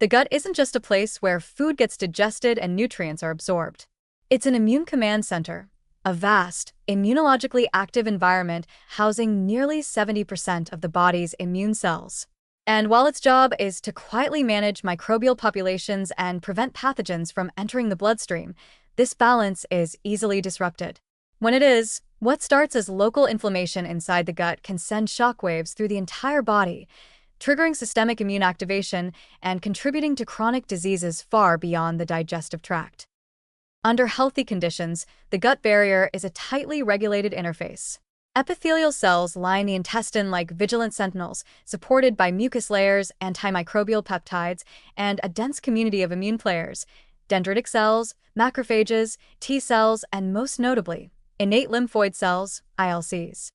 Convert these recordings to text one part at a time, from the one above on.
The gut isn't just a place where food gets digested and nutrients are absorbed. It's an immune command center, a vast, immunologically active environment housing nearly 70% of the body's immune cells. And while its job is to quietly manage microbial populations and prevent pathogens from entering the bloodstream, this balance is easily disrupted. When it is, what starts as local inflammation inside the gut can send shockwaves through the entire body, triggering systemic immune activation and contributing to chronic diseases far beyond the digestive tract. Under healthy conditions, the gut barrier is a tightly regulated interface. Epithelial cells line the intestine like vigilant sentinels, supported by mucus layers, antimicrobial peptides, and a dense community of immune players, dendritic cells, macrophages, T cells, and most notably, innate lymphoid cells, ILCs.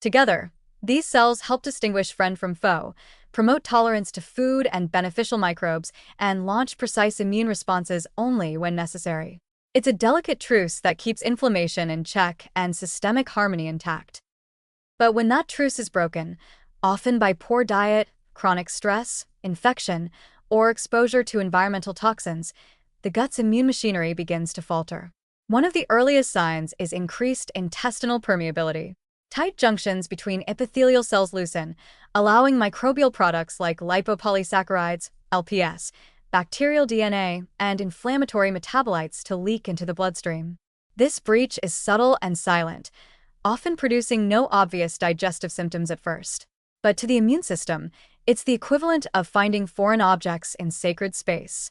Together, these cells help distinguish friend from foe, promote tolerance to food and beneficial microbes, and launch precise immune responses only when necessary. It's a delicate truce that keeps inflammation in check and systemic harmony intact. But when that truce is broken, often by poor diet, chronic stress, infection, or exposure to environmental toxins, the gut's immune machinery begins to falter. One of the earliest signs is increased intestinal permeability. Tight junctions between epithelial cells loosen, allowing microbial products like lipopolysaccharides, LPS, bacterial DNA, and inflammatory metabolites to leak into the bloodstream. This breach is subtle and silent, often producing no obvious digestive symptoms at first. But to the immune system, it's the equivalent of finding foreign objects in sacred space.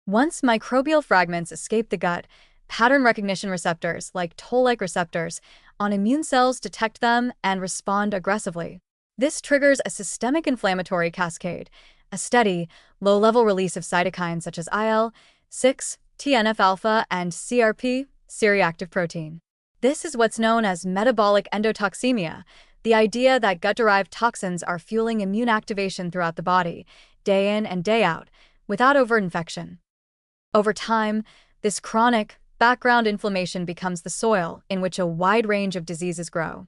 Once microbial fragments escape the gut, pattern recognition receptors, like toll-like receptors, on immune cells detect them and respond aggressively. This triggers a systemic inflammatory cascade, a steady, low-level release of cytokines such as IL-6, TNF-alpha, and CRP, C-reactive protein. This is what's known as metabolic endotoxemia, the idea that gut-derived toxins are fueling immune activation throughout the body, day in and day out, without overinfection. Over time, this chronic, background inflammation becomes the soil in which a wide range of diseases grow.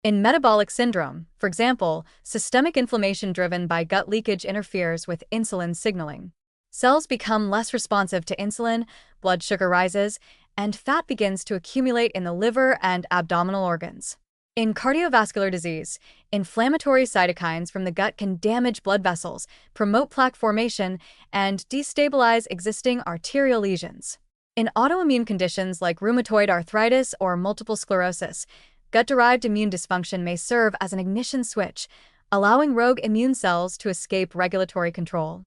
In metabolic syndrome, for example, systemic inflammation driven by gut leakage interferes with insulin signaling. Cells become less responsive to insulin, blood sugar rises, and fat begins to accumulate in the liver and abdominal organs. In cardiovascular disease, inflammatory cytokines from the gut can damage blood vessels, promote plaque formation, and destabilize existing arterial lesions. In autoimmune conditions like rheumatoid arthritis or multiple sclerosis, gut-derived immune dysfunction may serve as an ignition switch, allowing rogue immune cells to escape regulatory control.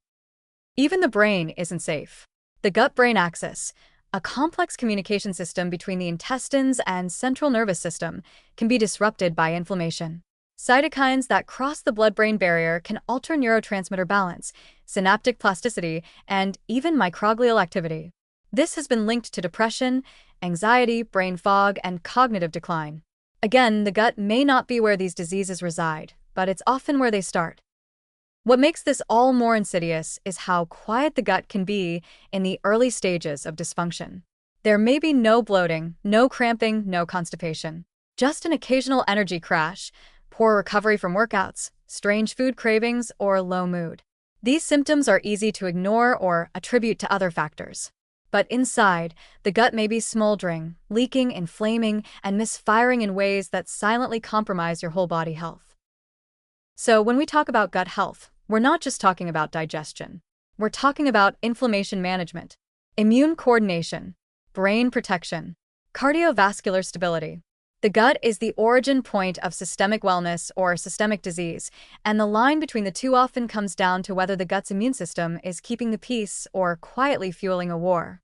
Even the brain isn't safe. The gut-brain axis, a complex communication system between the intestines and central nervous system, can be disrupted by inflammation. Cytokines that cross the blood-brain barrier can alter neurotransmitter balance, synaptic plasticity, and even microglial activity. This has been linked to depression, anxiety, brain fog, and cognitive decline. Again, the gut may not be where these diseases reside, but it's often where they start. What makes this all more insidious is how quiet the gut can be in the early stages of dysfunction. There may be no bloating, no cramping, no constipation. Just an occasional energy crash, poor recovery from workouts, strange food cravings, or low mood. These symptoms are easy to ignore or attribute to other factors. But inside, the gut may be smoldering, leaking, inflaming, and misfiring in ways that silently compromise your whole body health. So when we talk about gut health, we're not just talking about digestion. We're talking about inflammation management, immune coordination, brain protection, cardiovascular stability. The gut is the origin point of systemic wellness or systemic disease, and the line between the two often comes down to whether the gut's immune system is keeping the peace or quietly fueling a war.